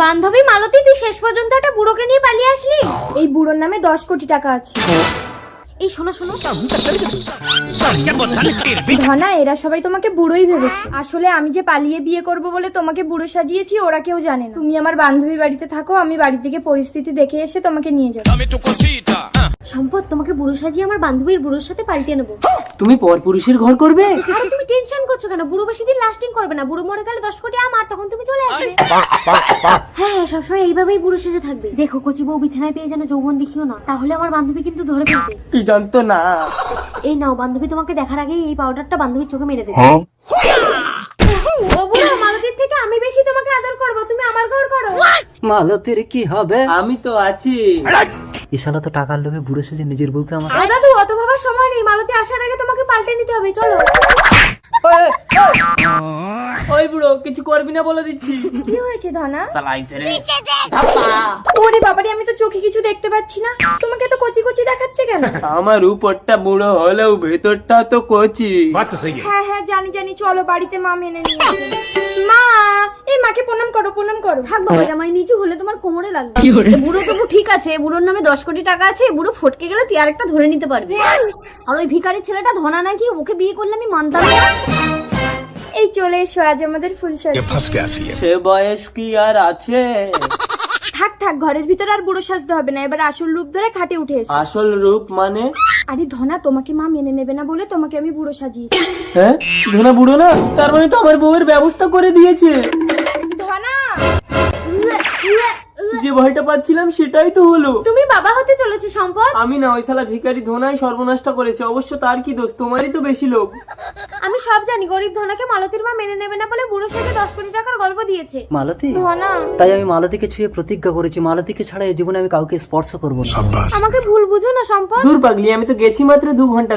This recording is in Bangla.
বান্ধবী মালতী, তুই শেষ পর্যন্ত একটা বুড়োকে নিয়ে পালিয়ে আসলি। এই বুড়োর নামে 10 কোটি টাকা আছে। এই শোনো শোনো, ধনা, এরা সবাই তোমাকে বুড়োই ভেবেছে। আসলে আমি যে পালিয়ে বিয়ে করব বলে তোমাকে বুড়ো সাজিয়েছি, ওরা কেউ জানে না। তুমি আমার বান্ধবীর বাড়িতে থাকো, আমি বাড়ি থেকে পরিস্থিতি দেখে এসে তোমাকে নিয়ে যাবো। সম্পদ, তোমাকে বুড়ো সাজিয়ে আমার বান্ধবীর বুড়োর সাথে পাল্টে নেবো। তুমি পরপুরুষের ঘর করবে? আরে তুমি টেনশন করছো কেন? বুড়ো বেশি দিন লাস্টিং করবে না। বুড়ো মরে গেলে 10 কোটি আমার, তখন তুমি চলে আসবে। হ্যাঁ, সবসময় এইভাবেই বুড়ো সেজে থাকবে। দেখো, কচি বউ বিছানায় পেয়ে যেন যৌবন দেখিও না, তাহলে আমার বান্ধবী কিন্তু ধরে ফেলবে। কি জানতো না। এই নাও, বান্ধবী তোমাকে দেখার আগেই এই পাউডারটা বান্ধবীর চোখে মেরে দেবে। ও বুড়ো, মালতীর থেকে আমি বেশি তোমাকে আদর করব, তুমি আমার ঘর করো। মালতীর কি হবে? আমি তো আছি। ইশালা তো টাকার লোভে বুড়ো সেজে নিজের বউকে আমার ও দাদু, অত ভাবার সময় নেই। মালতী আসার আগে তোমাকে পাল্টে নিতে হবে, চলো। ওই বুড়ো, কিছু করবি না বলে দিচ্ছি। কি হয়েছে ধনা? সালাইছে রে। ওরে বাবারে, আমি তো চোখে কিছু দেখতে পাচ্ছি না। তোমাকে তো কচি কচি দেখাচ্ছে কেন? আমার উপরটা বুড়ো হলেও ভেতরটা তো কচি। হ্যাঁ হ্যাঁ, জানি জানি, চলো বাড়িতে মা মেনে নিয়ে আসবে। মা, এই মাকে প্রণাম করো, প্রণাম করো। থাক বাবা, জামাই নিচু হলে তোমার কোমরে লাগবে। বুড়ো তবু ঠিক আছে, বুড়োর নামে 10 কোটি টাকা আছে। বুড়ো ফটকে গেলে তুই আরেকটা ধরে নিতে পারবি। আর ওই ভিখারি ছেলেটা ধনা নাকি, ওকে বিয়ে করলে আমি মানতাম না। এই চলে এসো, আজ আমাদের ফুলসজ্জা। সে বয়স কি আর আছে? থাক থাক, ঘরের ভিতরে আর বুড়ো সাজতে হবে না। এবার আসল রূপ ধরে খাটে উঠে এসো। আসল রূপ মানে? আরে ধনা, তোমাকে মা মেনে নেবে না বলে তোমাকে আমি বুড়ো সাজিয়েছি। হ্যাঁ, ধনা বুড়ো না, তার মানে তো আমার বউয়ের ব্যবস্থা করে দিয়েছে। ধনা, যে ভয়টা পাচ্ছিলাম সেটাই তো হলো। তুমি বাবা হতে চলেছো সম্পদ। আমি না, ওই শালা ভিখারি ধনাই সর্বনাশটা করেছে। অবশ্য তার কি দোষ? তোমারই তো বেশি লোক। আমি সব জানি, গরিব ধনাকে মালতীর মা মেনে নেবে না বলে বুড়োর সাথে 10 কোটি টাকার গল্প দিয়েছে। মালতী, ধনা, তাই আমি মালতীকে ছুঁয়ে প্রতিজ্ঞা করেছি, মালতীকে ছাড়া এই জীবনে আমি কাউকে স্পর্শ করবো না। আমাকে ভুল বুঝো না সম্পদ। দূর পাগলি, আমি তো গেছি মাত্র 2 ঘন্টা।